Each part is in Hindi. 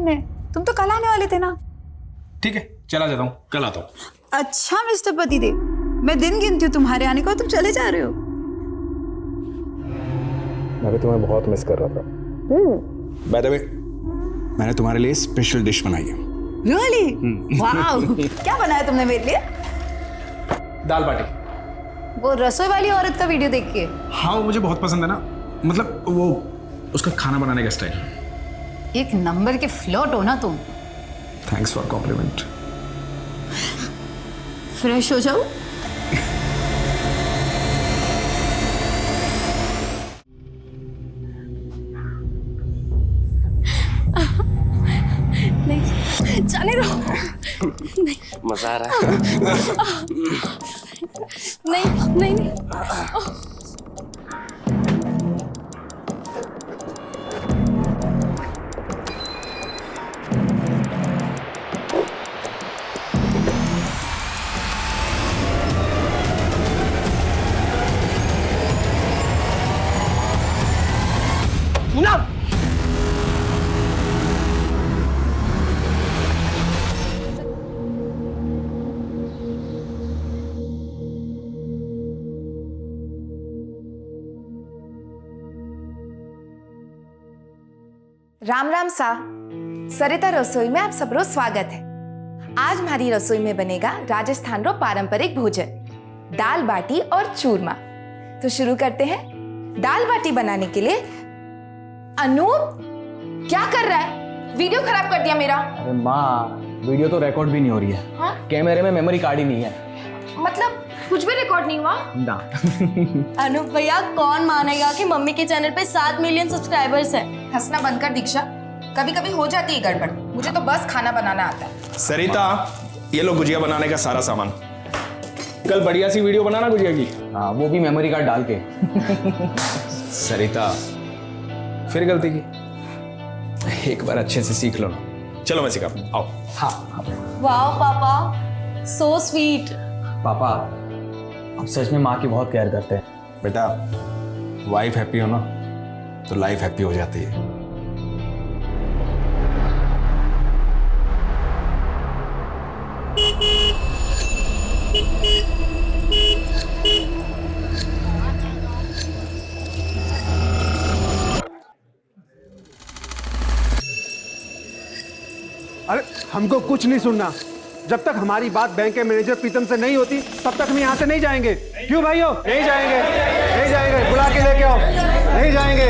तुमने? तुम तो कल आने वाले थे ना। ठीक है, चला जाता हूँ, कल आता हूँ। अच्छा मिस्टर पतिदेव, मैं दिन गिनती हूँ तुम्हारे आने को, तुम चले जा रहे हो। मैं भी तुम्हें बहुत मिस कर रहा था। बाय द वे, मैंने तुम्हारे लिए स्पेशल डिश बनाई है। रियली? वाओ! क्या बनाया तुमने मेरे लिए? दाल बाटी। वो रसोई वाली औरत का वीडियो देख के? हाँ, वो मुझे बहुत पसंद है ना, मतलब वो उसका खाना बनाने का स्टाइल। एक नंबर के फ्लर्ट हो ना तुम। Thanks for complement. फ्रेश हो जाओ। नहीं, जाने दो। नहीं, मजा आ रहा है। नहीं नहीं नहीं। पूनम, राम राम सा। सरिता रसोई में आप सबरो स्वागत है। आज हमारी रसोई में बनेगा राजस्थान रो पारंपरिक भोजन, दाल बाटी और चूरमा। तो शुरू करते हैं। दाल बाटी बनाने के लिए अनूप क्या कर रहा है? वीडियो खराब कर दिया मेरा। अरे माँ, वीडियो तो रिकॉर्ड भी नहीं हो रही है। हाँ? कैमरे में मेमोरी कार्ड ही नहीं है। मतलब कुछ भी रिकॉर्ड नहीं हुआ ना। अनूप भैया, कौन मानेगा कि मम्मी के चैनल पे 7 मिलियन सब्सक्राइबर्स हैं। हंसना बंद कर दीक्षा, कभी कभी हो जाती है गड़बड़। मुझे तो बस खाना बनाना आता है। सरिता, ये लो गुजिया बनाने का सारा सामान। कल बढ़िया सी वीडियो बनाना गुजिया की। हाँ, वो भी मेमोरी कार्ड डाल के। सरिता, फिर गलती की। एक बार अच्छे से सीख लो ना। चलो मैं सिखा, आओ। हाँ वाओ पापा, सो स्वीट। पापा, आप सच में माँ की बहुत केयर करते हैं। बेटा, वाइफ हैप्पी हो ना तो लाइफ हैप्पी हो जाती है। अरे हमको कुछ नहीं सुनना। जब तक हमारी बात बैंक के मैनेजर प्रीतम से नहीं होती तब तक हम यहाँ से नहीं जाएंगे। क्यों भाइयों? नहीं जाएंगे, नहीं जाएंगे। बुला के लेके आओ। नहीं जाएंगे।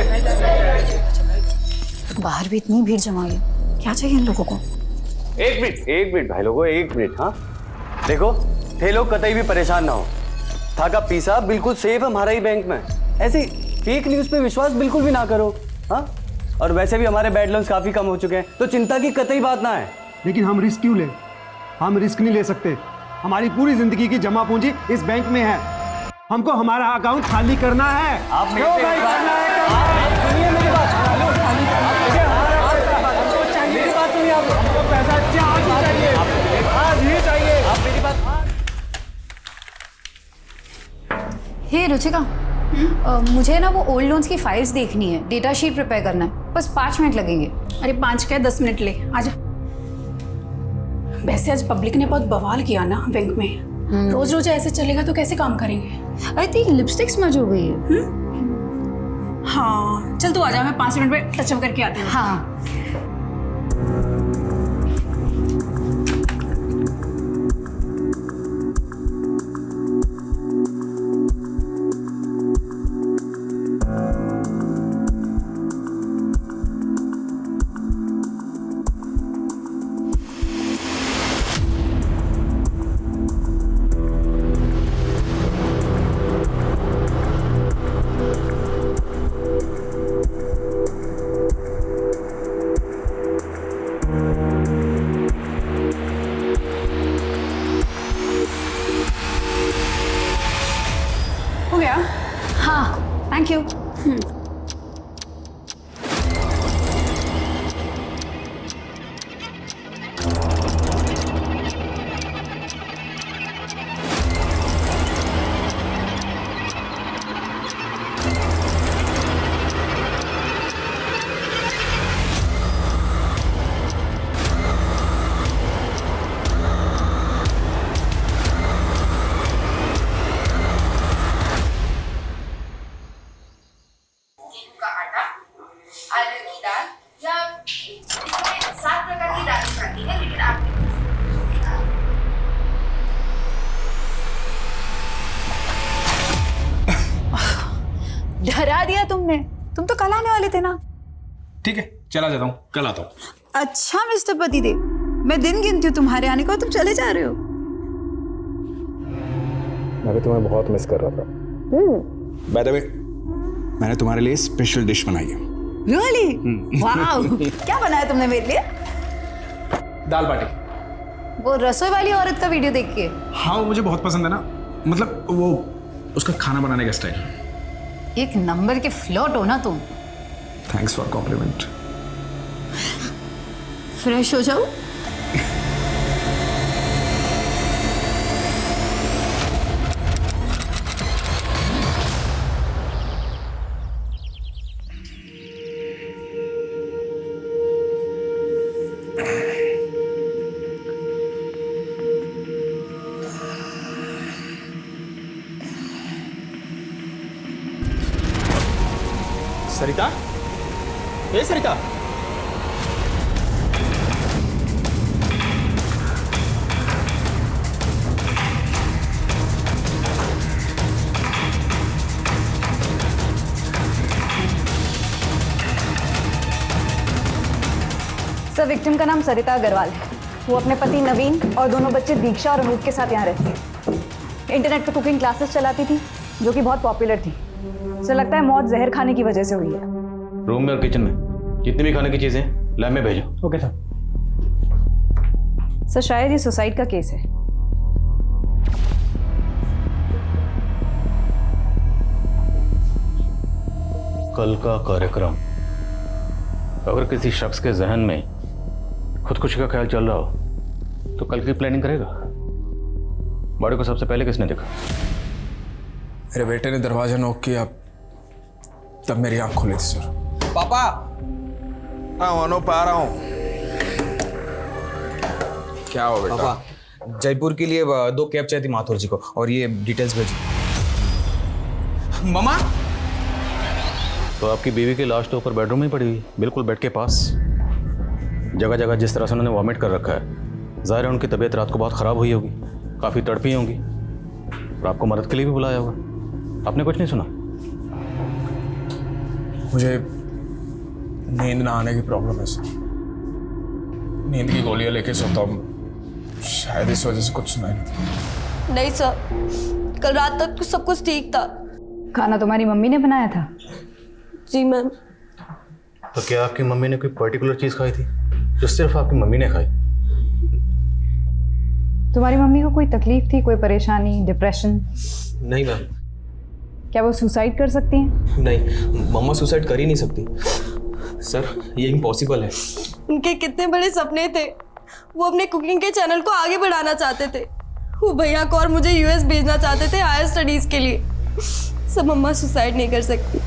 बाहर भी इतनी भीड़ जमा है, क्या चाहिए इन लोगों को? एक मिनट भाई लोगों, एक मिनट। हाँ देखो, थे लोग कतई भी परेशान ना हो। था का पीसा बिल्कुल सेफ है हमारा ही बैंक में। ऐसी फेक न्यूज पे विश्वास बिल्कुल भी ना करो। हाँ, और वैसे भी हमारे बैड लोन्स काफी कम हो चुके हैं, तो चिंता की कतई बात ना है। लेकिन हम रिस्क क्यों लें? हम रिस्क नहीं ले सकते। हमारी पूरी जिंदगी की जमा पूंजी इस बैंक में है। हमको हमारा अकाउंट खाली करना है। आप क्यों भाई करना है? सुनिए मेरी बात। मेरी बात सुनिए आप। हमको पैसा आज ही चाहिए, आज ही चाहिए। आप मेरी बात। हे रुचिका, मुझे ना वो ओल्ड लोन्स की फाइल्स देखनी है, डेटा शीट प्रिपेयर करना है। बस 5 मिनट लगेंगे। अरे 5 क्या 10 मिनट ले, आजा। वैसे आज पब्लिक ने बहुत बवाल किया ना बैंक में। रोज रोज ऐसे चलेगा तो कैसे काम करेंगे? अरे तेरी लिपस्टिक स्मज हो गई है। हाँ चल तू आजा, मैं 5 मिनट में टचअप करके आती हूँ। हाँ हो गया? हाँ, थैंक यू। जाती है, लेकिन आप डरा दिया तुमने। तुम तो कल आने वाले थे ना। ठीक है, चला जाता हूँ, कल आता हूँ। अच्छा मिस्टर पतिदेव, मैं दिन गिनती हूँ तुम्हारे आने को, तुम चले जा रहे हो। मैं भी तुम्हें बहुत मिस कर रहा था। बाय द वे, मैंने तुम्हारे लिए स्पेशल डिश बनाई है। रियली? वाओ, क्या बनाया तुमने मेरे लिए? दाल बाटी। वो रसोई वाली औरत का वीडियो देख के। हाँ, वो मुझे बहुत पसंद है ना, मतलब वो उसका खाना बनाने का स्टाइल। एक नंबर के फ्लर्ट हो ना तुम। Thanks for complement. फ्रेश हो जाओ। सरिता, ए सरिता। सर, विक्टिम का नाम सरिता अग्रवाल है। वो अपने पति नवीन और दोनों बच्चे दीक्षा और अनूप के साथ यहाँ रहती है। इंटरनेट पर कुकिंग क्लासेस चलाती थी, जो कि बहुत पॉपुलर थी। सर, लगता है मौत जहर खाने की वजह से हुई है। रूम में और किचन में जितनी भी खाने की चीजें हैं लैब में भेजो। Okay sir. सर, शायद ये सुसाइड का केस है। कल का कार्यक्रम, अगर किसी शख्स के जहन में खुदकुशी का ख्याल चल रहा हो तो कल की प्लानिंग करेगा। बॉडी को सबसे पहले किसने देखा? मेरे बेटे ने दरवाजा नॉक किया, तब मेरी आंख खुली थी सर। पापा, अनूप आ रहा हूँ। क्या हो बेटा? पापा, जयपुर के लिए 2 कैब चाहिए थी माथुर जी को, और ये डिटेल्स भेजी। मामा, तो आपकी बीवी की लाश तो ऊपर बेडरूम में ही पड़ी हुई, बिल्कुल बेड के पास। जगह जगह जिस तरह से उन्होंने वॉमिट कर रखा है, जाहिर है उनकी तबीयत रात को बहुत ख़राब हुई होगी, काफ़ी तड़पी होंगी, और आपको मदद के लिए भी बुलाया होगा। आपने कुछ नहीं सुना? मुझे नींद ना आने की प्रॉब्लम है सर। नींद की गोलियां लेके सोता हूँ, शायद इस वजह से कुछ सुनाई नहीं था। नहीं सर, कल रात तक तो सब कुछ ठीक था। खाना तुम्हारी मम्मी ने बनाया था? जी मैम। तो क्या आपकी मम्मी ने कोई पर्टिकुलर चीज़ खाई थी जो सिर्फ आपकी मम्मी ने खाई? तुम्हारी मम्मी को कोई तकलीफ थी, कोई परेशानी, डिप्रेशन? नहीं मैम। क्या वो सुसाइड कर सकती हैं? नहीं, मम्मा सुसाइड कर ही नहीं सकती सर, ये इम्पॉसिबल है। उनके कितने बड़े सपने थे। वो अपने कुकिंग के चैनल को आगे बढ़ाना चाहते थे। वो भैया को और मुझे यूएस भेजना चाहते थे हायर स्टडीज के लिए। सब मम्मा सुसाइड नहीं कर सकती।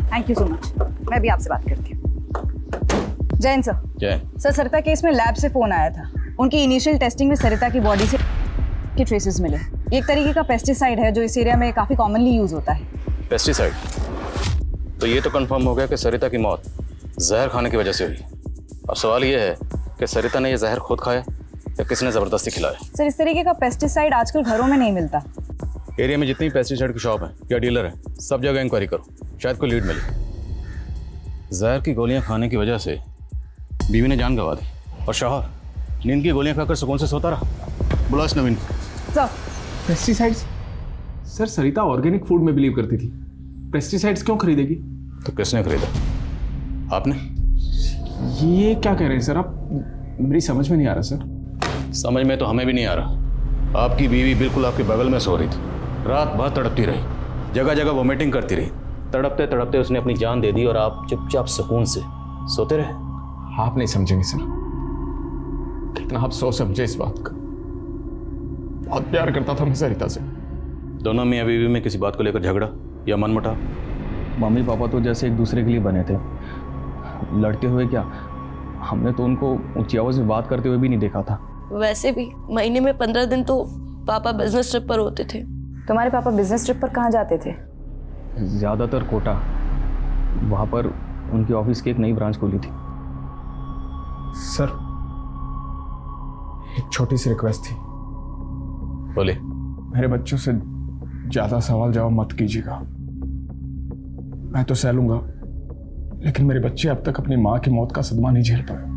Thank you so much. मैं भी आपसे बात करती हूँ। जैन सर। जय। सर, सरिता केस में लैब से फ़ोन आया था। उनकी इनिशियल टेस्टिंग में सरिता की बॉडी से के ट्रेसेस मिले। ये एक तरीके का पेस्टिसाइड है जो इस एरिया में काफ़ी कॉमनली यूज़ होता है। पेस्टिसाइड? तो ये तो कंफर्म हो गया कि सरिता की मौत जहर खाने की वजह से हुई। अब सवाल ये है कि सरिता ने ये जहर खुद खाया या किसने ज़बरदस्ती खिलाया? सर, इस तरीके का पेस्टिसाइड आजकल घरों में नहीं मिलता। एरिया में जितनी पेस्टिसाइड की शॉप है या डीलर है, सब जगह इंक्वायरी करो, शायद कोई लीड मिले। जहर की गोलियां खाने की वजह से बीवी ने जान गंवा दी, और शौहर नींद की गोलियां खाकर सुकून से सोता रहा। बुला इस नवीन को। Sir, pesticides? सर, सरिता ऑर्गेनिक फूड में बिलीव करती थी, पेस्टिसाइड्स क्यों खरीदेगी? तो किसने खरीदा? आपने? ये क्या कह रहे हैं सर आप? मेरी समझ में नहीं आ रहा सर। समझ में तो हमें भी नहीं आ रहा। आपकी बीवी बिल्कुल आपके बगल में सो रही थी, रात भर तड़पती रही, जगह जगह वोमिटिंग करती रही। तड़पते तड़पते उसने अपनी जान दे दी और आप चुपचाप सुकून से सोते रहे। आप नहीं समझेंगे सर, कितना आप सोच समझे इस बात का। बहुत प्यार करता था मैं सरिता से। दोनों मियां बीवी में किसी बात को लेकर झगड़ा या मनमुटाव? मम्मी पापा तो जैसे एक दूसरे के लिए बने थे, लड़ते हुए क्या, हमने तो उनको ऊंची आवाज में बात करते हुए भी नहीं देखा था। वैसे भी महीने में 15 दिन तो पापा बिजनेस ट्रिप पर होते थे। तुम्हारे पापा बिजनेस ट्रिप पर कहाँ जाते थे? ज़्यादातर कोटा। वहाँ पर उनकी ऑफिस की एक नई ब्रांच खुली थी। सर, एक छोटी सी रिक्वेस्ट थी। बोले। मेरे बच्चों से ज़्यादा सवाल जवाब मत कीजिएगा। मैं तो सह लूंगा, लेकिन मेरे बच्चे अब तक अपनी माँ की मौत का सदमा नहीं झेल पाए।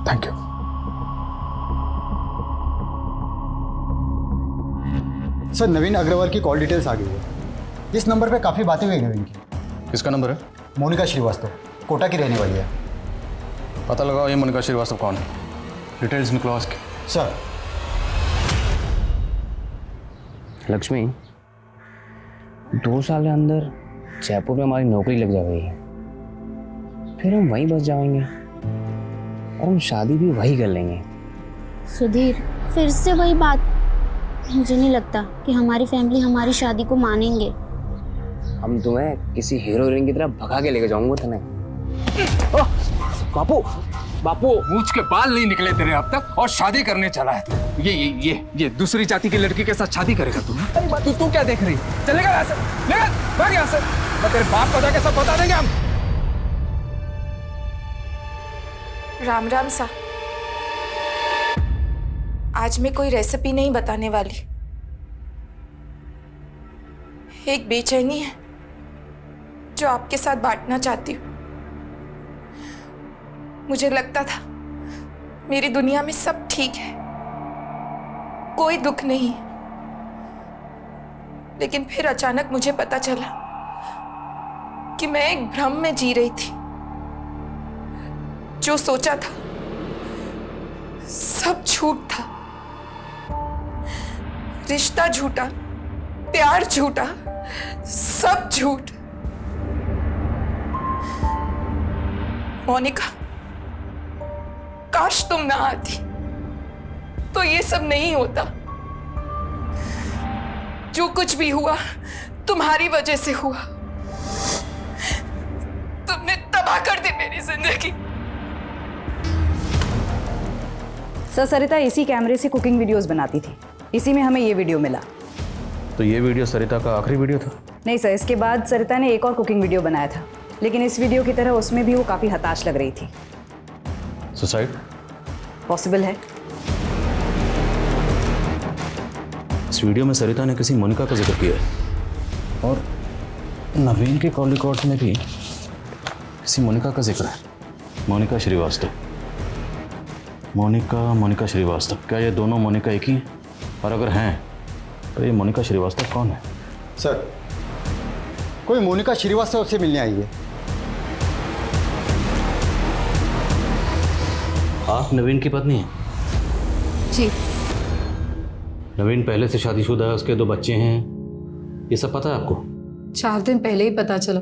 Thank you. सर, नवीन अग्रवाल की कॉल डिटेल्स आ गई है। इस नंबर पे काफ़ी बातें हुई नवीन की। किसका नंबर है? मोनिका श्रीवास्तव, कोटा की रहने वाली है। पता लगाओ ये मोनिका श्रीवास्तव कौन है। डिटेल्स निकलो उसकी। सर। लक्ष्मी, 2 साल के अंदर जयपुर में हमारी नौकरी लग जाएगी, फिर हम वहीं बस जाएंगे और हम शादी भी वहीं कर लेंगे। सुधीर, फिर से वही बात। मुझे नहीं लगता कि हमारी फैमिली हमारी शादी को मानेंगे। हम तुम्हें किसी हीरो हीरोइन की तरह भगा के लेके जाऊंगा तुम्हें। बापू, बापू, मूछ के बाल नहीं निकले तेरे अब तक और शादी करने चला है तू। ये दूसरी जाति की लड़की के साथ शादी करेगा तू? अरे तू क्या देख रही? चलेगा यहाँ से, भाग यहाँ से। मैं तेरे बाप को जाके सब बता देंगे हम। राम राम सा। आज मैं कोई रेसिपी नहीं बताने वाली। एक बेचैनी है जो आपके साथ बांटना चाहती हूँ। मुझे लगता था मेरी दुनिया में सब ठीक है, कोई दुख नहीं है, लेकिन फिर अचानक मुझे पता चला कि मैं एक भ्रम में जी रही थी। जो सोचा था सब झूठ था। रिश्ता झूठा, प्यार झूठा, सब झूठ। मोनिका, काश तुम ना आती तो ये सब नहीं होता। जो कुछ भी हुआ तुम्हारी वजह से हुआ। तुमने तबाह कर दी मेरी जिंदगी। सर, सरिता इसी कैमरे से कुकिंग वीडियोस बनाती थी। इसी में हमें ये वीडियो मिला। तो ये वीडियो सरिता का आखिरी वीडियो था? नहीं सर, इसके बाद सरिता ने एक और कुकिंग वीडियो बनाया था, लेकिन इस वीडियो की तरह उसमें भी वो काफ़ी हताश लग रही थी। सुसाइड? पॉसिबल है। इस वीडियो में सरिता ने किसी मोनिका का जिक्र किया है और नवीन के कॉल रिकॉर्ड्स में भी किसी मोनिका का जिक्र है। मोनिका श्रीवास्तव। मोनिका श्रीवास्तव। क्या ये दोनों मोनिका एक ही हैं? और अगर हैं तो ये मोनिका श्रीवास्तव कौन है? सर, कोई मोनिका श्रीवास्तव से मिलने आई है। आप नवीन की पत्नी हैं? जी। नवीन पहले से शादीशुदा है, उसके 2 बच्चे हैं, ये सब पता है आपको? 4 दिन पहले ही पता चला।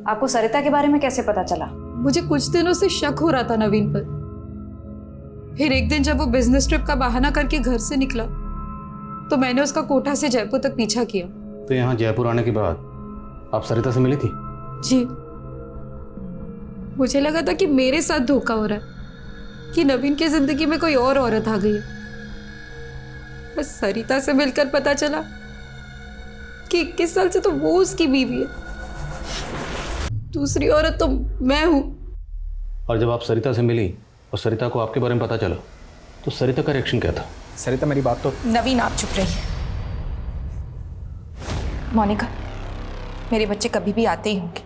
आपको सरिता के बारे में कैसे पता चला? मुझे कुछ दिनों से शक हो रहा था नवीन पर। फिर एक दिन जब वो बिजनेस ट्रिप का बहाना करके घर से निकला तो मैंने उसका कोटा से जयपुर तक पीछा किया। तो यहाँ जयपुर आने के बाद आप सरिता से मिली थी? जी। मुझे लगा था कि मेरे साथ धोखा हो रहा है, कि नवीन की जिंदगी में कोई और औरत आ गई है। बस सरिता से मिलकर पता चला कि 21 साल से तो वो उसकी बीवी है, दूसरी औरत तो मैं हूं। और जब आप सरिता से मिली और सरिता को आपके बारे में पता चला तो सरिता का रिएक्शन क्या था? सरिता, मेरी बात तो। नवीन, आप चुप रहिए। मोनिका, मेरे बच्चे कभी भी आते ही होंगे।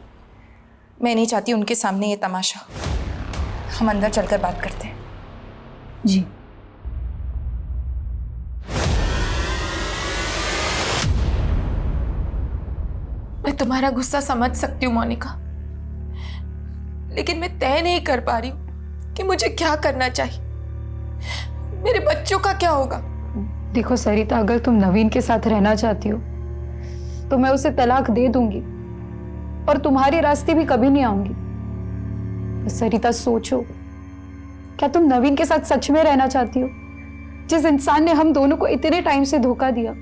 मैं नहीं चाहती उनके सामने ये तमाशा। हम अंदर चलकर बात करते हैं। जी। मैं तुम्हारा गुस्सा समझ सकती हूँ मोनिका, लेकिन मैं तय नहीं कर पा रही हूँ कि मुझे क्या करना चाहिए। मेरे बच्चों का क्या होगा? देखो सरिता, अगर तुम नवीन के साथ रहना चाहती हो तो मैं उसे तलाक दे दूंगी और तुम्हारे रास्ते भी कभी नहीं आऊंगी। बस सरिता सोचो, क्या तुम नवीन के साथ सच में रहना चाहती हो? जिस इंसान ने हम दोनों को इतने टाइम से धोखा दिया,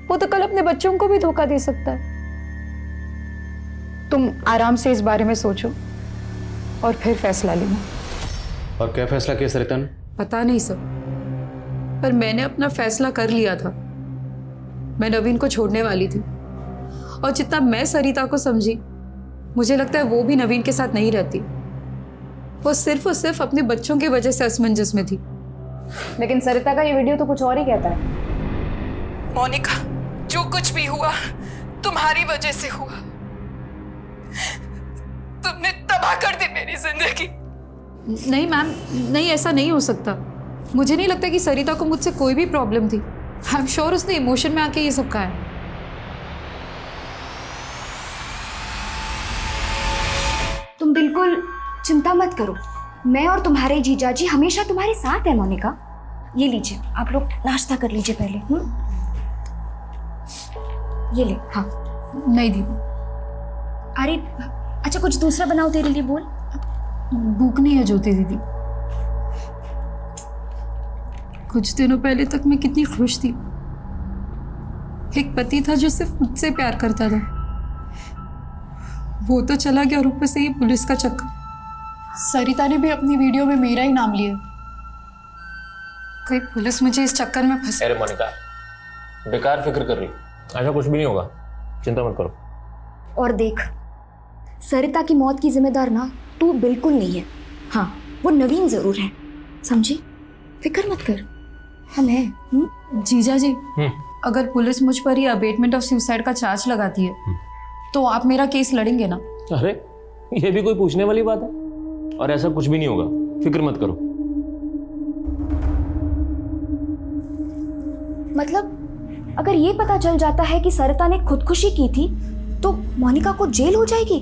वो तो कल अपने बच्चों को भी धोखा दे सकता है। तुम आराम से इस बारे में सोचो और फिर फैसला लेना। और क्या फैसला किया सरिता ने? पता नहीं सब, पर मैंने अपना फैसला कर लिया था। मैं नवीन को छोड़ने वाली थी, और जितना मैं सरिता को समझी, मुझे लगता है वो भी नवीन के साथ नहीं रहती। वो सिर्फ और सिर्फ अपने बच्चों की वजह से असमंजस में थी। लेकिन सरिता का ये वीडियो तो कुछ और ही कहता है। मोनिका, जो कुछ भी हुआ तुम्हारी वजह से हुआ। तुमने तबाह कर दी मेरी जिंदगी। नहीं मैम, नहीं, ऐसा नहीं हो सकता। मुझे नहीं लगता कि सरिता को मुझसे कोई भी प्रॉब्लम थी। आई एम श्योर उसने इमोशन में आके ये सब कहा है। तुम बिल्कुल चिंता मत करो, मैं और तुम्हारे जीजाजी हमेशा तुम्हारे साथ है मोनिका। ये लीजिए, आप लोग नाश्ता कर लीजिए पहले। ये ले। हाँ नहीं दीदी। अरे अच्छा, कुछ दूसरा बनाओ तेरे लिए, बोल। भूख नहीं है ज्योति दीदी। कुछ दिनों पहले तक मैं कितनी खुश थी। एक पति था जो सिर्फ मुझसे प्यार करता था, वो तो चला गया, और ऊपर से ये पुलिस का चक्कर। सरिता ने भी अपनी वीडियो में मेरा ही नाम लिया। कहीं पुलिस मुझे इस चक्कर में फंस। अरे मोनिका, बेकार फिक्र कर रही, ऐसा कुछ भी नहीं होगा, चिंता मत करो। और देख, सरिता की मौत की जिम्मेदार ना तू बिल्कुल नहीं है। हाँ, वो नवीन जरूर है, समझी? फिक्र मत कर, हम हैं। जीजा जी, अगर पुलिस मुझ पर ही अबेटमेंट ऑफ सुसाइड का चार्ज लगाती है तो आप मेरा केस लड़ेंगे ना? अरे ये भी कोई पूछने वाली बात है? और ऐसा कुछ भी नहीं होगा, फिक्र मत करो। मतलब अगर ये पता चल जाता है कि सरिता ने खुदकुशी की थी तो मोनिका को जेल हो जाएगी?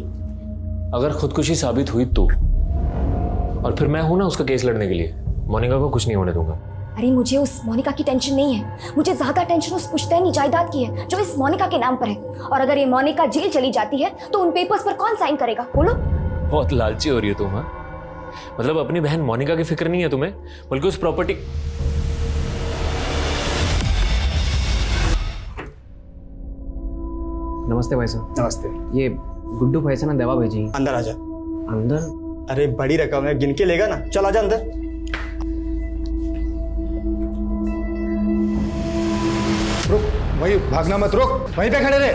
अगर खुदकुशी साबित हुई तो, और फिर मैं हूं ना उसका केस लड़ने के लिए, मोनिका को कुछ नहीं होने दूंगा। अरे मुझे उस मोनिका की टेंशन नहीं है, मुझे ज्यादा टेंशन उस पुश्तैनी जायदाद की है जो इस मोनिका के नाम पर है। और अगर ये मोनिका जेल चली जाती है तो उन पेपर्स पर कौन साइन करेगा, बोलो? बहुत लालची हो रही हो तुम। हाँ, मतलब अपनी बहन मोनिका की फिक्र नहीं है तुम्हें, बल्कि उस प्रॉपर्टी। नमस्ते भाई साहब। नमस्ते। ये गुड्डू भाई से ना दवा भेजी। अंदर आजा। अंदर? अरे बड़ी रकम है, गिन के लेगा ना, चल आजा अंदर। रुक, वही भागना मत, रुक वहीं पे खड़े रहे।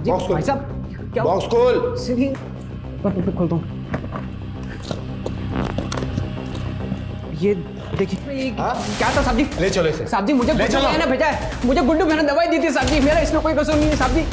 बॉक्स खोल। भाई साहब क्या? बॉक्स खोल। खोलता हूँ। ये देखिए। क्या था साहब जी? ले चलो इसे। साहब जी, मुझे गुड्डू भैया ने भेजा है, मुझे गुड्डू भैया ने दवाई दी थी साहब जी, मेरा इसमें कोई कसूर नहीं है साहब जी।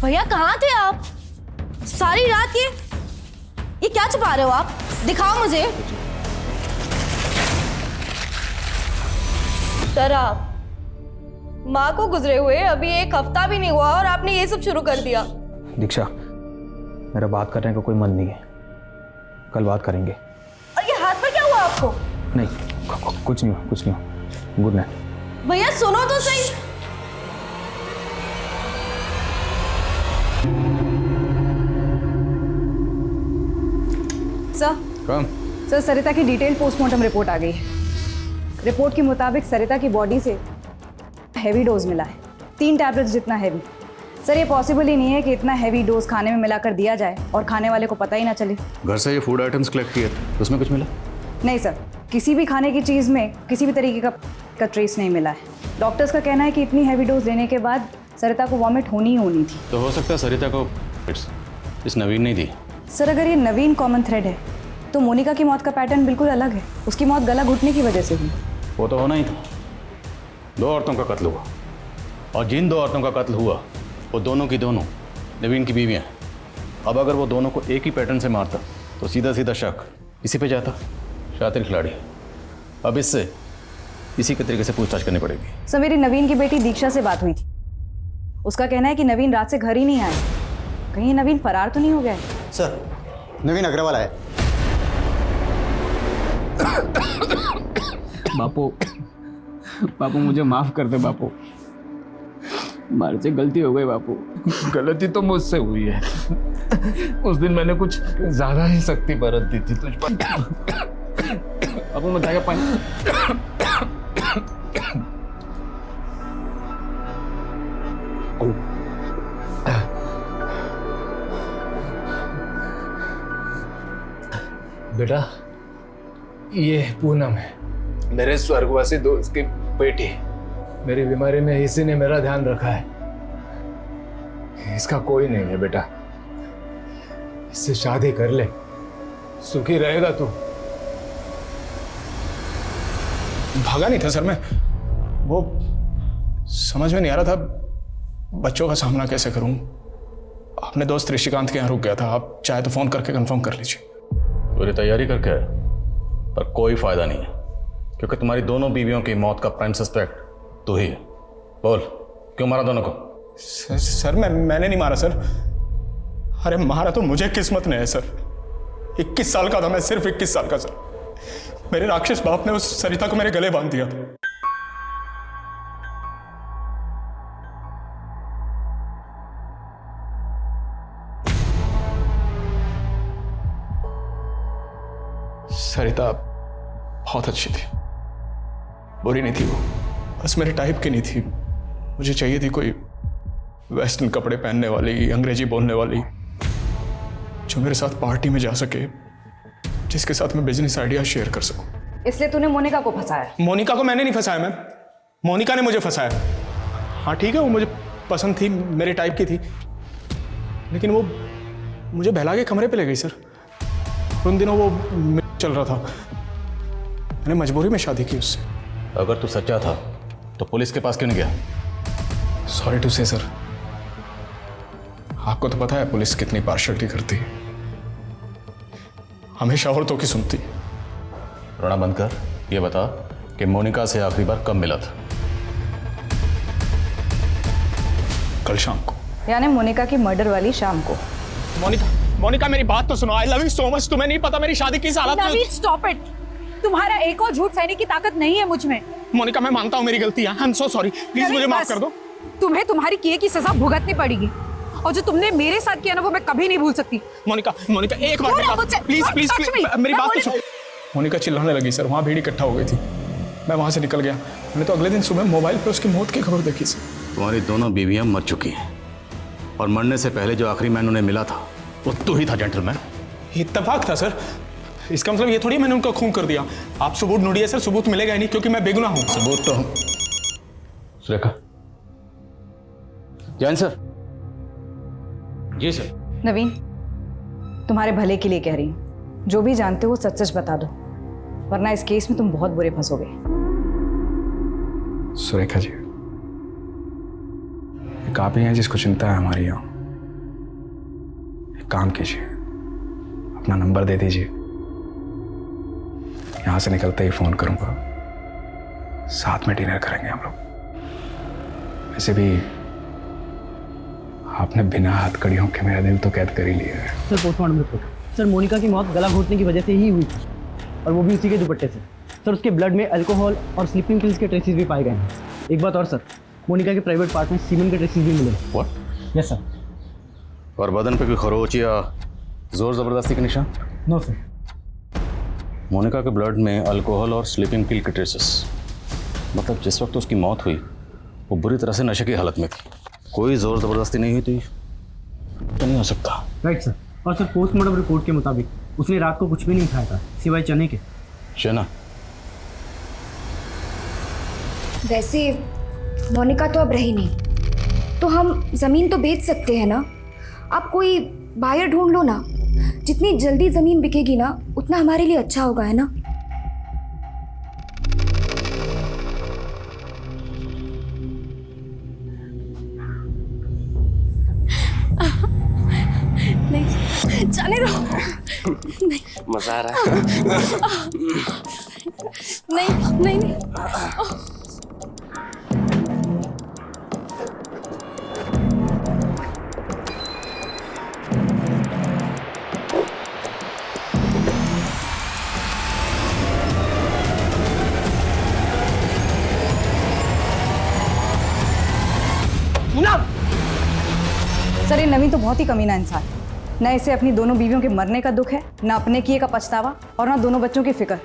भैया कहाँ थे आप सारी रात? ये क्या छुपा रहे हो आप? दिखाओ मुझे। सर, आप माँ को गुजरे हुए अभी 1 हफ्ता भी नहीं हुआ और आपने ये सब शुरू कर दिया। दीक्षा, मेरा बात करने का कोई मन नहीं है, कल बात करेंगे। और ये हाथ पर क्या हुआ आपको? नहीं, कुछ नहीं हुआ, कुछ नहीं हुआ। Good night. भैया सुनो तो सही। सर, सरिता की डिटेल पोस्टमार्टम रिपोर्ट आ गई है। रिपोर्ट के मुताबिक सरिता की बॉडी से हैवी डोज मिला है, 3 टैबलेट्स जितना हैवी। सर, ये पॉसिबल ही नहीं है कि इतना हैवी डोज खाने में मिलाकर दिया जाए और खाने वाले को पता ही ना चले। घर से ये फूड आइटम्स कलेक्ट किए थे, उसमें कुछ मिला? नहीं सर, किसी भी खाने की चीज़ में किसी भी तरीके का ट्रेस नहीं मिला है। डॉक्टर्स का कहना है कि इतनी हैवी डोज लेने के बाद सरिता को वॉमिट होनी ही होनी थी। तो हो सकता है सरिता को इस नवीन ने दी। सर, अगर ये नवीन कॉमन थ्रेड है तो मोनिका की मौत का पैटर्न बिल्कुल अलग है। उसकी मौत गला घुटने की वजह से हुई। वो तो होना ही था। 2 औरतों का कत्ल हुआ, और जिन 2 औरतों का कत्ल हुआ वो दोनों की दोनों नवीन की बीवियाँ हैं। अब अगर वो दोनों को एक ही पैटर्न से मारता तो सीधा सीधा शक इसी पे जाता। शातिर खिलाड़ी। अब इससे इसी के तरीके से पूछताछ करनी पड़ेगी। सर, मेरी नवीन की बेटी दीक्षा से बात हुई थी। उसका कहना है कि नवीन रात से घर ही नहीं आया। कहीं नवीन फरार तो नहीं हो गया है? सर, नवीन अग्रवाल आया। बापू मुझे माफ कर दे बापू, हमारे से गलती हो गई बापू, गलती तो मुझसे हुई है। उस दिन मैंने कुछ ज्यादा ही सख्ती बरत दी थी तुझ पर। अब मैं जाएगा पानी। बेटा, ये पूनम है, मेरे स्वर्गवासी दोस्त की बेटी। मेरी बीमारी में इसी ने मेरा ध्यान रखा है। इसका कोई नहीं है बेटा, इससे शादी कर ले, सुखी रहेगा तू। भागा नहीं था सर मैं, वो समझ में नहीं आ रहा था बच्चों का सामना कैसे करूं। अपने दोस्त ऋषिकांत के यहाँ रुक गया था, आप चाहे तो फोन करके कंफर्म कर लीजिए। पूरी तैयारी करके है, पर कोई फायदा नहीं है, क्योंकि तुम्हारी दोनों बीवियों की मौत का प्राइम सस्पेक्ट तू ही है। बोल, क्यों मारा दोनों को? सर मैंने नहीं मारा सर। अरे मारा तो मुझे किस्मत ने है सर। 21 साल का था मैं, सिर्फ 21 साल का सर। मेरे राक्षस बाप ने उस सरिता को मेरे गले बांध दिया था। सरिता बहुत अच्छी थी, बुरी नहीं थी वो, बस मेरे टाइप की नहीं थी। मुझे चाहिए थी कोई वेस्टर्न कपड़े पहनने वाली, अंग्रेजी बोलने वाली, जो मेरे साथ पार्टी में जा सके, जिसके साथ मैं बिजनेस आइडिया शेयर कर सकूं। इसलिए तूने मोनिका को फंसाया? मोनिका को मैंने नहीं फंसाया मैम, मोनिका ने मुझे फंसाया। हाँ ठीक है, वो मुझे पसंद थी, मेरे टाइप की थी, लेकिन वो मुझे बहला के कमरे पे ले गई सर। उन दिनों वो चल रहा था, मैंने मजबूरी में शादी की उससे। अगर तू सच्चा था तो पुलिस के पास क्यों नहीं गया? सॉरी टू से सर, आपको तो पता है पुलिस कितनी पार्शलिटी करती है, हमेशा औरतों की सुनती। रोना बंद कर, ये बता कि मोनिका से आखिरी बार कब मिला था? कल शाम को। यानी मोनिका की मर्डर वाली शाम को। मोनिका मेरी बात तो सुनो। I love you so much. तुम्हें नहीं पता मेरी शादी किस हालत में। Stop it. तुम्हारा एक और झूठ सहने की ताकत नहीं है मुझ में। मोनिका मैं मानता हूँ मेरी गलती है, I am so sorry, please मुझे माफ कर दो। तुम्हें तुम्हारी किए की सजा भुगतनी पड़ेगी, और जो तुमने मेरे साथ किया ना वो मैं कभी नहीं भूल सकती। मोनिका एक बार प्लीज प्लीज मेरी बात तो सुनो। मोनिका चिल्लाने लगी सर, वहाँ भीड़ इकट्ठा हो गई थी, मैं वहाँ से निकल गया। मैंने तो अगले दिन सुबह मोबाइल पे उसकी मौत की खबर देखी सर। तुम्हारी दोनों बीवियां मर चुकी हैं, और मरने से पहले जो आखिरी मैन उन्हें मिला था वो तू ही था जेंटलमैन। इत्तेफाक था सर, इसका मतलब ये थोड़ी मैंने उनका खून कर दिया। आप सबूत ढूंढिए सर, सबूत मिलेगा ही नहीं, क्योंकि मैं बेगुनाह हूं। सबूत तो सुरेखा। जैन सर। जी सर। नवीन, तुम्हारे भले के लिए कह रही हूँ, जो भी जानते हो वो सच सच बता दो, वरना इस केस में तुम बहुत बुरे फंसोगे। सुरेखा जी, एक आप ही हैं जिसको चिंता है हमारी। यहाँ एक काम कीजिए, अपना नंबर दे दीजिए, यहाँ से निकलते ही फोन करूंगा, साथ में डिनर करेंगे हम लोग। वैसे भी आपने बिना हथकड़ियों के मेरा दिल तो कैद कर ही लिया है। Sir postmortem report. Sir Monika की मौत गला घोटने की वजह से ही हुई थी, और वो भी उसी के दुपट्टे से। सर उसके ब्लड में अल्कोहल और स्लीपिंग पिल्स के ट्रेसेस भी पाए गए हैं। एक बात और सर, मोनिका के प्राइवेट पार्ट में सीमेंट के ट्रेसेस भी मिले। व्हाट? Yes sir. और बदन पे कोई खरोच या जोर जबरदस्ती के निशान? No sir. मोनिका के ब्लड में अल्कोहल और स्लीपिंग पिल के ट्रेसेस, मतलब जिस वक्त उसकी मौत हुई वो बुरी तरह से नशे की हालत में थी, कोई जोर जबरदस्ती नहीं हुई थी, तो नहीं हो सकता। Right sir. और सर पोस्टमार्टम रिपोर्ट के मुताबिक उसने रात को कुछ भी नहीं खाया था सिवाय चने के। चना? वैसे मोनिका तो अब रही नहीं, तो हम जमीन तो बेच सकते हैं ना। आप कोई बायर ढूंढ लो ना, जितनी जल्दी जमीन बिकेगी ना उतना हमारे लिए अच्छा होगा, है ना। नहीं जाने दो। नहीं मजा आ रहा है। नहीं नहीं नहीं। नवीन तो बहुत ही कमीना इंसान है। न इसे अपनी दोनों बीवियों के मरने का दुख है, न अपने किए का पछतावा, और न दोनों बच्चों की फिक्र।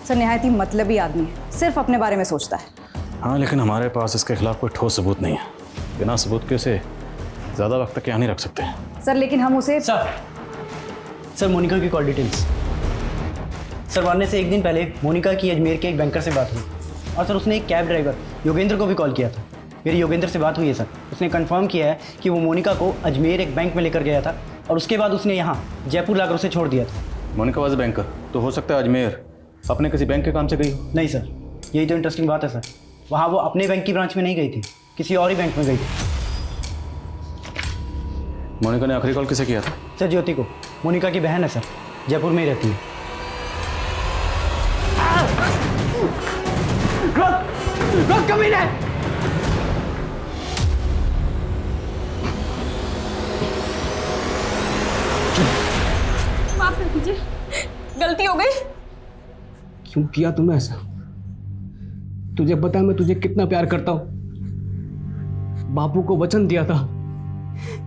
सर निहायत ही मतलबी आदमी है, सिर्फ अपने बारे में सोचता है। हाँ, लेकिन हमारे पास इसके खिलाफ कोई ठोस सबूत नहीं है। बिना सबूत के उसे ज़्यादा वक्त तक यहाँ नहीं रख सकते। सर लेकिन हम उसे सर मोनिका की कॉल डिटेल्स। सर वारने से एक दिन पहले मोनिका की अजमेर के एक बैंकर से बात हुई, और सर उसने एक कैब ड्राइवर योगेंद्र को भी कॉल किया था। मेरी योगेंद्र से बात हुई है सर, उसने कंफर्म किया है कि वो मोनिका को अजमेर एक बैंक में लेकर गया था, और उसके बाद उसने यहाँ जयपुर लाकर उसे छोड़ दिया था। मोनिका वाज बैंकर, तो हो सकता है अजमेर अपने किसी बैंक के काम से गई हो। नहीं सर, यही तो इंटरेस्टिंग बात है सर। वहाँ वो अपने बैंक की ब्रांच में नहीं गई थी, किसी और ही बैंक में गई थी। मोनिका ने आखिरी कॉल किसे किया था? सर ज्योति को। मोनिका की बहन है सर, जयपुर में ही रहती है। रोक कमीने! माफ कर दीजिए, गलती हो गई। क्यों किया तुमने ऐसा? तुझे पता है मैं तुझे कितना प्यार करता हूं। बापू को वचन दिया था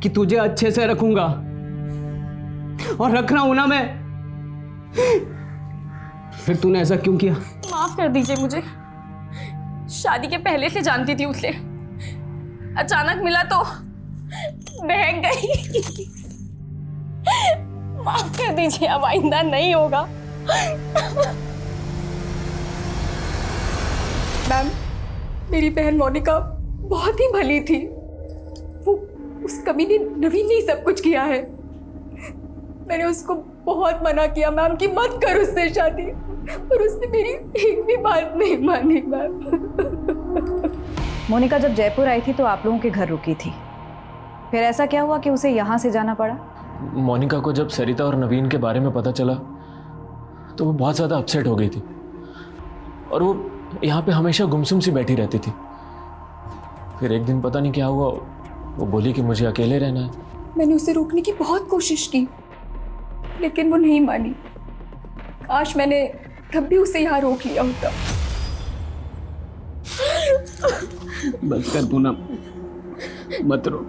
कि तुझे अच्छे से रखूंगा, और रख रहा हूं ना मैं। फिर तूने ऐसा क्यों किया? माफ कर दीजिए मुझे। शादी के पहले से जानती थी उसे, अचानक मिला तो बहक गई। माफ कर दीजिए, अब आइंदा नहीं होगा। मैम, मेरी बहन मोनिका बहुत ही भली थी। वो उस कमीने नवीन ने ही सब कुछ किया है। मैंने उसको बहुत मना किया मैम कि मत कर उससे शादी, पर उसने मेरी एक भी बात नहीं मानी मैम। मोनिका जब जयपुर आई थी तो आप लोगों के घर रुकी थी, फिर ऐसा क्या हुआ कि उसे यहाँ से जाना पड़ा? मोनिका को जब सरिता और नवीन के बारे में पता चला तो वो बहुत ज़्यादा अपसेट हो गई थी, और वो यहाँ पे हमेशा गुमसुम सी बैठी रहती थी। फिर एक दिन पता नहीं क्या हुआ, वो बोली कि मुझे अकेले रहना है। मैंने उसे रोकने की बहुत कोशिश की, लेकिन वो नहीं मानी। काश मैंने तब भी उसे यहाँ रोक लिया होता। बस कर पूनम, मत रो,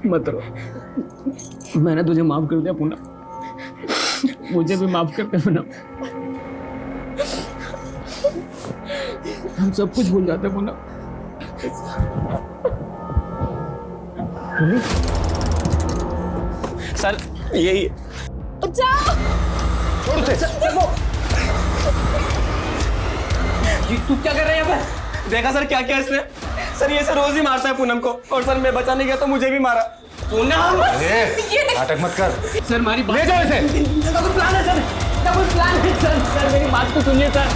मत रो। मैंने तुझे माफ कर दिया पूनम, मुझे भी माफ कर दे पूनम। हम सब कुछ भूल जाते हैं पूनम। सर यही छोड़ उसे। तू क्या कर रहा है यहाँ पर? देखा सर क्या किया इसने? सर ये सर रोज ही मारता है पूनम को, और सर मैं बचाने गया तो मुझे भी मारा। पूनम नाटक मत कर सर, हमारी बात ले जाओ इसे। कुछ प्लान है सर, कुछ प्लान है सर। सर मेरी बात तो सुनिए sir.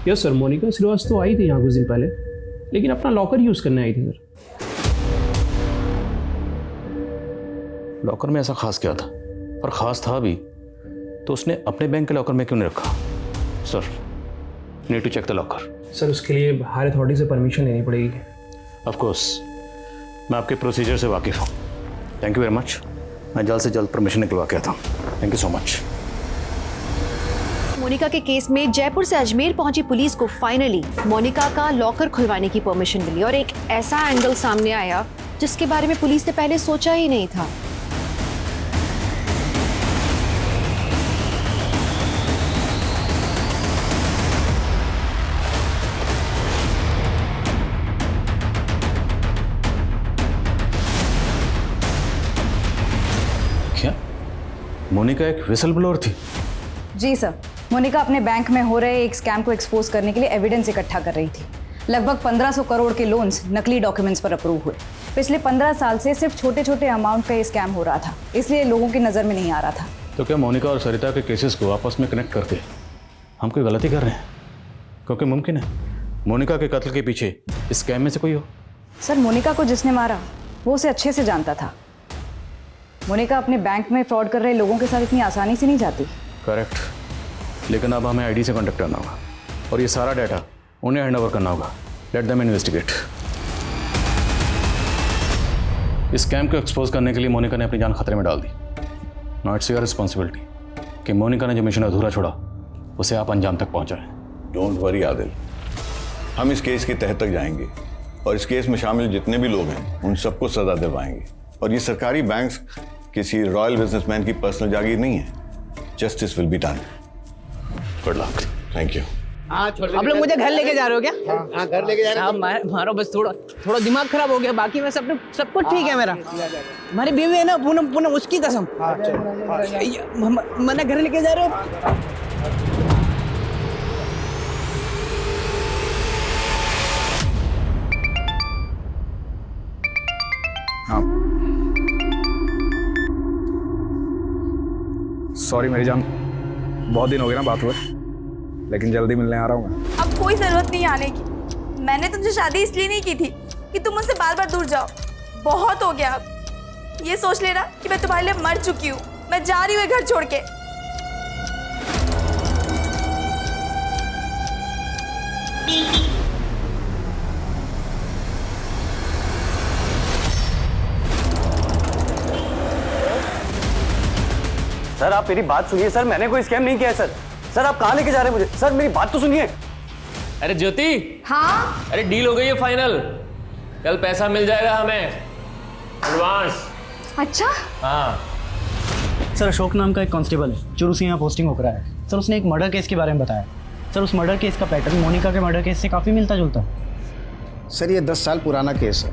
Yes sir, Monica Srivastava आई थी यहाँ कुछ दिन पहले, लेकिन अपना लॉकर यूज करने आई थी सर। लॉकर में ऐसा खास क्या था? और ख़ास था भी तो उसने अपने बैंक के लॉकर में क्यों नहीं रखा? Sir, need to check the locker. Sir उसके लिए हायर अथॉरिटी से परमिशन लेनी पड़ेगी। ऑफ कोर्स, मैं आपके प्रोसीजर से वाकिफ़ हूँ। Thank you very much. मैं जल्द से जल्द परमिशन निकलवा के आता हूँ। Thank you so much. Monika के केस में जयपुर से अजमेर पहुंची पुलिस को फाइनली मोनिका का लॉकर खुलवाने की परमिशन मिली, और एक ऐसा एंगल सामने आया जिसके बारे में पुलिस ने पहले सोचा ही नहीं था। क्या मोनिका एक विसल ब्लोअर थी? जी सर, मोनिका अपने बैंक में हो रहे एक स्कैम को एक्सपोज करने के लिए एविडेंस इकट्ठा कर रही थी। लगभग 1500 करोड़ के लोन्स नकली डॉक्यूमेंट्स पर अप्रूव हुए। पिछले 15 साल से सिर्फ छोटे छोटे अमाउंट का ये स्कैम हो रहा था, इसलिए लोगों की नज़र में नहीं आ रहा था। तो क्या मोनिका और सरिता के केसेस को आपस में कनेक्ट करके हम कोई गलती कर रहे हैं? क्योंकि मुमकिन है मोनिका के कत्ल के पीछे इस स्कैम में से कोई हो। सर मोनिका को जिसने मारा वो उसे अच्छे से जानता था। मोनिका अपने बैंक में फ्रॉड कर रहे लोगों के साथ इतनी आसानी से नहीं जाती। करेक्ट, लेकिन अब हमें आईडी से कांटेक्ट करना होगा और ये सारा डाटा उन्हें हैंड ओवर करना होगा। Let them investigate. इस स्कैम को एक्सपोज करने के लिए मोनिका ने अपनी जान खतरे में डाल दी। नाउ इट्स योर रिस्पॉन्सिबिलिटी कि मोनिका ने जो मिशन अधूरा छोड़ा उसे आप अंजाम तक पहुंचाएं। डोंट वरी आदिल, हम इस केस की तह तक जाएंगे और इस केस में शामिल जितने भी लोग हैं उन सबको सजा दिलवाएंगे। और ये सरकारी बैंक्स किसी रॉयल बिजनेसमैन की पर्सनल जागीर नहीं है। Justice will be done. Good luck. Thank you. आप लोग मुझे घर लेके जा रहे हो क्या? हाँ, घर लेके जा रहे हैं। मारो बस थोड़ा दिमाग खराब हो गया, बाकी में सब कुछ ठीक है मेरा। हमारी बीवी है ना पूनम, पूनम उसकी कसम। मैंने घर लेके जा रहे हो। सॉरी मेरी जान, बहुत दिन हो गए ना बात हुए, लेकिन जल्दी मिलने आ रहा हूँ मैं। अब कोई जरूरत नहीं आने की। मैंने तुमसे शादी इसलिए नहीं की थी कि तुम मुझसे बार बार दूर जाओ। बहुत हो गया अब। ये सोच लेना कि मैं तुम्हारे लिए मर चुकी हूँ। मैं जा रही हूँ घर छोड़ के। सर आप मेरी बात सुनिए सर, मैंने कोई स्कैम नहीं किया है सर। सर आप कहाँ लेके जा रहे हैं मुझे? सर मेरी बात तो सुनिए। अरे ज्योति, हाँ अरे डील हो गई है फाइनल। कल पैसा मिल जाएगा हमें, एडवांस। अच्छा। हाँ सर अशोक नाम का एक कांस्टेबल है, चुरू से यहाँ पोस्टिंग होकर आया है। सर उसने एक मर्डर केस के बारे में बताया। सर उस मर्डर केस का पैटर्न मोनिका के मर्डर केस से काफ़ी मिलता जुलता है। सर ये 10 साल पुराना केस है।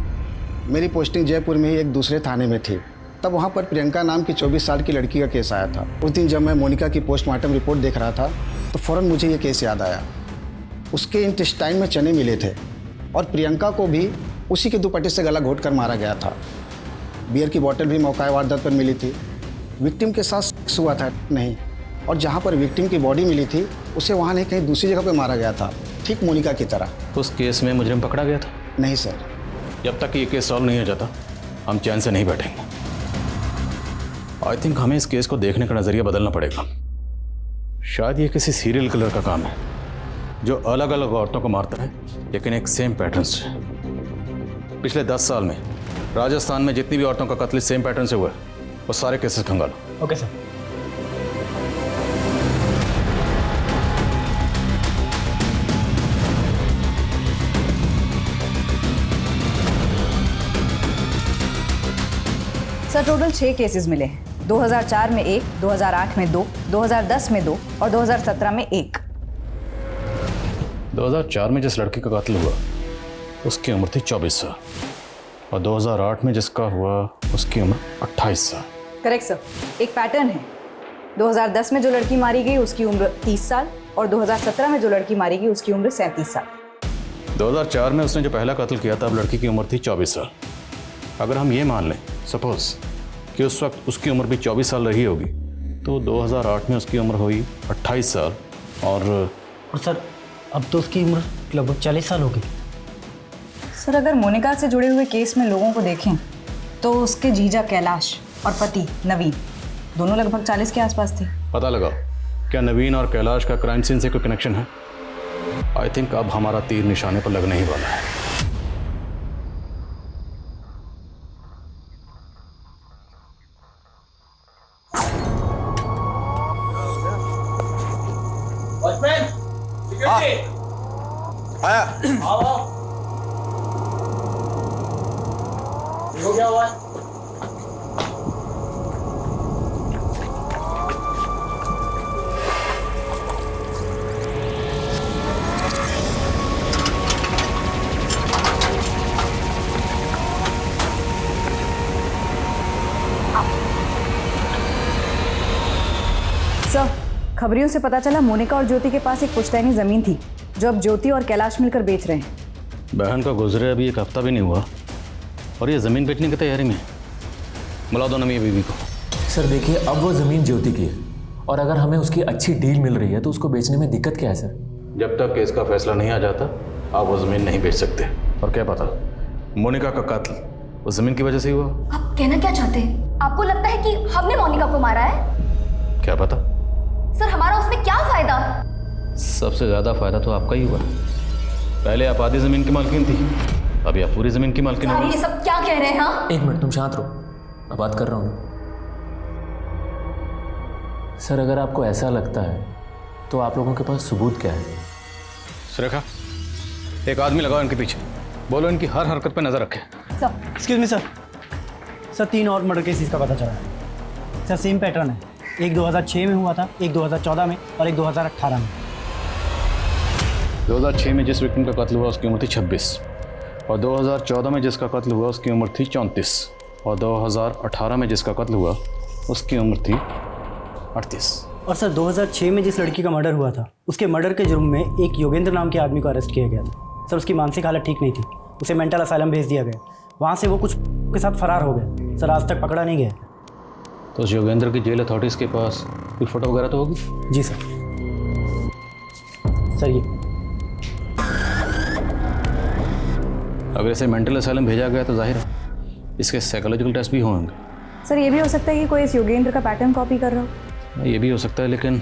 मेरी पोस्टिंग जयपुर में ही एक दूसरे थाने में थी। तब वहाँ पर प्रियंका नाम की 24 साल की लड़की का केस आया था। उस दिन जब मैं मोनिका की पोस्टमार्टम रिपोर्ट देख रहा था तो फ़ौरन मुझे ये केस याद आया। उसके इंटेस्टाइन में चने मिले थे और प्रियंका को भी उसी के दुपट्टे से गला घोट कर मारा गया था। बियर की बोतल भी मौका वारदात पर मिली थी। विक्टिम के साथ सेक्स हुआ था नहीं, और जहाँ पर विक्टिम की बॉडी मिली थी उसे वहाँ नहीं कहीं दूसरी जगह पर मारा गया था, ठीक मोनिका की तरह। उस केस में मुजरिम पकड़ा गया था? नहीं सर। जब तक ये केस सॉल्व नहीं हो जाता हम चैन से नहीं बैठेंगे। आई थिंक हमें इस केस को देखने का नज़रिया बदलना पड़ेगा। शायद ये किसी सीरियल किलर का काम है जो अलग अलग औरतों को मारता है लेकिन एक सेम पैटर्न से। पिछले 10 साल में राजस्थान में जितनी भी औरतों का कत्ल सेम पैटर्न से हुआ है वो सारे केसेस खंगालो। Okay sir. Sir total 6 cases मिले हैं। 2004 में 1, 2008 में 2, 2010 में 2 और 2017 में 1। 2004 में जिस लड़की का कत्ल हुआ उसकी उम्र थी 24 साल और 2008 में जिसका हुआ उसकी उम्र 28 साल। Correct sir. एक पैटर्न है। 2010 में जो लड़की मारी गई उसकी उम्र 30 साल और 2017 में जो लड़की मारी गई उसकी उम्र 37 साल। 2004 में उसने जो पहला कत्ल किया था अब लड़की की उम्र थी 24 साल। अगर हम ये मान लें सपोज कि उस वक्त उसकी उम्र भी 24 साल रही होगी तो 2008 में उसकी उम्र हुई 28 साल और सर अब तो उसकी उम्र लगभग 40 साल होगी। सर अगर मोनिका से जुड़े हुए केस में लोगों को देखें तो उसके जीजा कैलाश और पति नवीन दोनों लगभग 40 के आसपास थे। पता लगाओ क्या नवीन और कैलाश का क्राइम सीन से कोई कनेक्शन है? आई थिंक अब हमारा तीर निशाने पर लगने ही वाला है। आया। हो गया हुआ? सर खबरियों से पता चला मोनिका और ज्योति के पास एक पुश्तैनी जमीन थी जो अब ज्योति और कैलाश मिलकर बेच रहे हैं। बहन का गुजरे अभी एक हफ्ता भी नहीं हुआ और ये ज़मीन बेचने की तैयारी में। बुला दो ना मेरी बीवी को। सर देखिए अब वो ज़मीन ज्योति की है और अगर हमें उसकी अच्छी डील मिल रही है तो उसको बेचने में दिक्कत क्या है सर? जब तक केस का फैसला नहीं आ जाता आप वो ज़मीन नहीं बेच सकते। और क्या पता मोनिका का कत्ल उस ज़मीन की वजह से ही हुआ। आप कहना क्या चाहते हैं? आपको लगता है कि हमने मोनिका को मारा है? क्या पता। सर हमारा उसमें क्या फायदा? सबसे ज़्यादा फायदा तो आपका ही हुआ। पहले आप आधी ज़मीन की मालकिन थी, अभी आप पूरी ज़मीन की मालकिन हो। ये सब क्या कह रहे हैं? हाँ? एक मिनट तुम शांत रहो, मैं बात कर रहा हूँ। सर अगर आपको ऐसा लगता है तो आप लोगों के पास सबूत क्या है? सुरेखा एक आदमी लगाओ इनके पीछे, बोलो इनकी हर हरकत पे नजर रखें। Excuse me sir. सर 3 और मर्डर केसेस का पता चला है सर। सेम पैटर्न है, एक 2006 में हुआ था, एक 2014 में और एक 2018 में। 2006 में जिस विक्टिम का कत्ल हुआ उसकी उम्र थी 26 और 2014 में जिसका कत्ल हुआ उसकी उम्र थी 34 और 2018 में जिसका कत्ल हुआ उसकी उम्र थी 38। और सर 2006 में जिस लड़की का मर्डर हुआ था उसके मर्डर के जुर्म में एक योगेंद्र नाम के आदमी को अरेस्ट किया गया था सर। उसकी मानसिक हालत ठीक नहीं थी, उसे मेंटल असाइलम भेज दिया गया। वहाँ से वो कुछ के साथ फरार हो गया सर, आज तक पकड़ा नहीं गया। तो उस योगेंद्र की जेल अथॉरिटीज़ के पास कोई फोटो वगैरह तो होगी? जी सर। सर ये अगर इसे मेंटल असाइलम भेजा गया तो जाहिर है इसके साइकोलॉजिकल टेस्ट भी होंगे। सर ये भी हो सकता है कि कोई इस योगेंद्र का पैटर्न कॉपी कर रहा हो। ये भी हो सकता है, लेकिन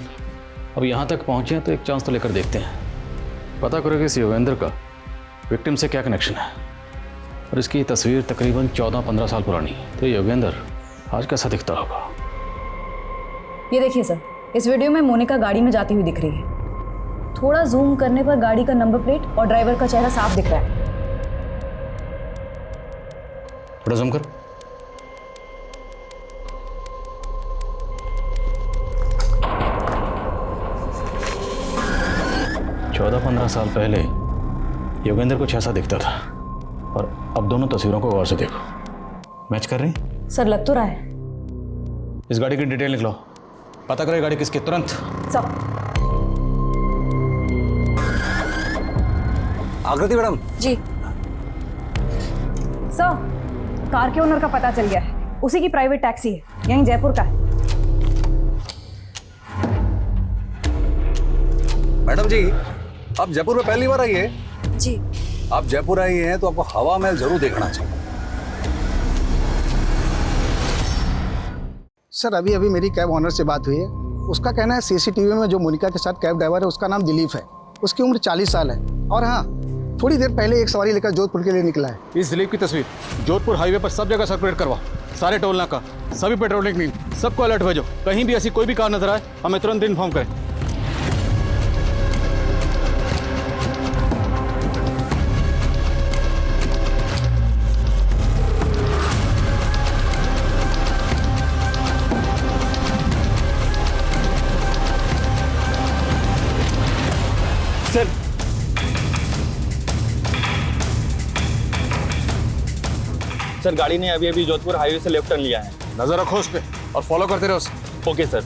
अब यहाँ तक पहुँचे हैं तो एक चांस तो लेकर देखते हैं। पता करो कि इस योगेंद्र का विक्टिम से क्या कनेक्शन है। और इसकी तस्वीर तकरीबन 14-15 साल पुरानी है, तो योगेंद्र आज कैसा दिखता होगा। ये देखिए सर, इस वीडियो में मोनिका गाड़ी में जाती हुई दिख रही है। थोड़ा जूम करने पर गाड़ी का नंबर प्लेट और ड्राइवर का चेहरा साफ दिख रहा है। थोड़ा जूम कर। चौदह 15 साल पहले योगेंद्र कुछ ऐसा दिखता था और अब दोनों तस्वीरों को गौर से देखो। मैच कर रही? सर लग तो रहा है। इस गाड़ी की डिटेल निकलो, पता करो गाड़ी किसकी तुरंत। सब आकृति मैडम। जी सर, कार के ओनर का पता चल गया है। उसी की प्राइवेट टैक्सी है, यहीं जयपुर का है। मैडम जी, आप जयपुर में पहली बार आई है? जी। आप जयपुर आई हैं तो आपको हवा महल जरूर देखना चाहिए। सर अभी अभी मेरी कैब ऑनर से बात हुई है। उसका कहना है सीसीटीवी में जो मोनिका के साथ कैब ड्राइवर है उसका नाम दिलीप है। उसकी उम्र 40 साल है और हाँ, थोड़ी देर पहले एक सवारी लेकर जोधपुर के लिए निकला है। इस दिलीप की तस्वीर जोधपुर हाईवे पर सब जगह सर्कुलेट करवा। सारे टोल नाका, सभी पेट्रोलिंग टीम, सबको अलर्ट भेजो। कहीं भी ऐसी कोई भी कार नजर आए हमें तुरंत इन्फॉर्म करें। सर सर गाड़ी ने अभी अभी जोधपुर हाईवे से लेफ्ट टर्न लिया है। नजर रखो उस पे और फॉलो करते रहो उसे। Okay sir.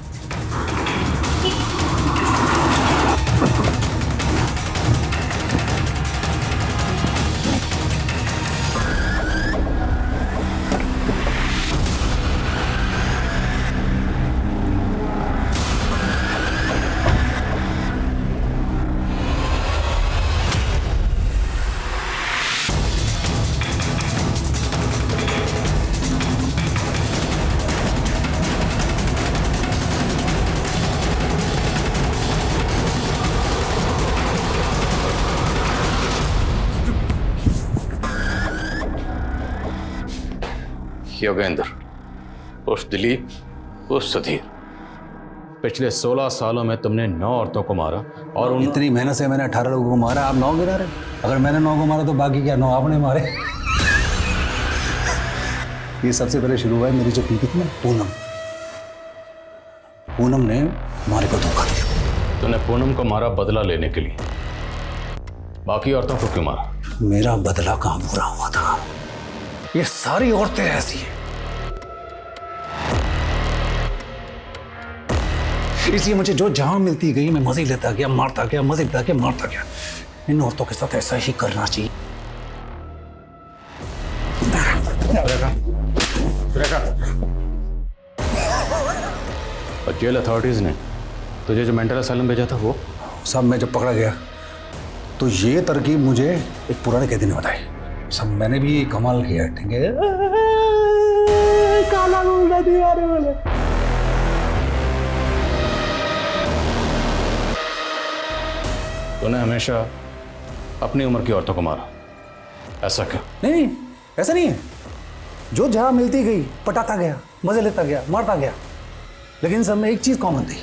योगेंद्र, उस दिलीप, उस सुधीर, पिछले 16 सालों में तुमने 9 औरतों को मारा और उन इतनी मेहनत से मैंने 18 लोगों को मारा, आप 9 गिरा रहे। अगर मैंने 9 को मारा तो बाकी क्या 9 आपने मारे। ये सबसे पहले शुरू हुआ है मेरी जो बीवी थी ना, पूनम। पूनम ने हमारे को धोखा दिया। तूने पूनम को मारा बदला लेने के लिए, बाकी औरतों को क्यों मारा? मेरा बदला कहाँ पूरा हुआ था? ये सारी औरतें ऐसी हैं, इसलिए मुझे जो जहां मिलती गई मैं मजे लेता गया, मारता गया, मजे लेता गया, मारता गया। इन औरतों के साथ ऐसा ही करना चाहिए। और जेल अथॉरिटीज ने तुझे जो मेंटल असाइलम भेजा था वो सब मैं जब पकड़ा गया तो ये तरकीब मुझे एक पुराने कैदी ने बताई। सब मैंने भी कमाल किया। ठीक है, काला बोला दीवारे बोले। तूने हमेशा अपनी उम्र की औरतों को मारा, ऐसा क्यों? नहीं, ऐसा नहीं है। जो जहां मिलती गई पटाता गया, मजे लेता गया, मारता गया। लेकिन सब में एक चीज कॉमन थी,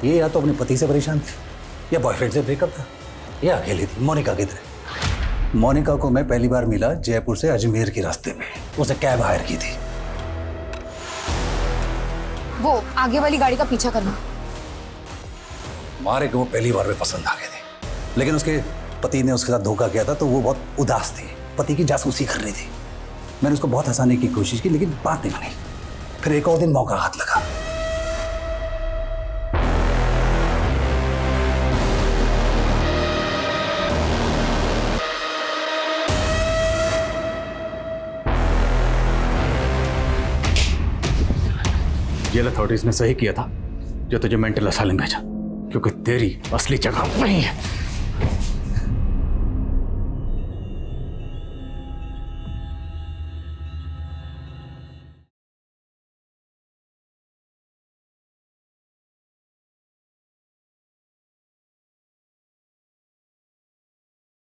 ये या तो अपने पति से परेशान थी, या बॉयफ्रेंड से ब्रेकअप था, या अकेली थी, मोनिका की तरह। मोनिका को मैं पहली बार मिला जयपुर से अजमेर के रास्ते में। उसने कैब हायर की थी। वो आगे वाली गाड़ी का पीछा करना। मारे को वो पहली बार में पसंद आ गए थे, लेकिन उसके पति ने उसके साथ धोखा किया था तो वो बहुत उदास थी, पति की जासूसी कर रही थी। मैंने उसको बहुत हंसाने की कोशिश की लेकिन बात नहीं बनी। फिर एक और दिन मौका हाथ लगा। जेल अथॉरिटीज ने सही किया था जो तुझे मेंटल असाइलम भेजा, क्योंकि तेरी असली जगह वही है।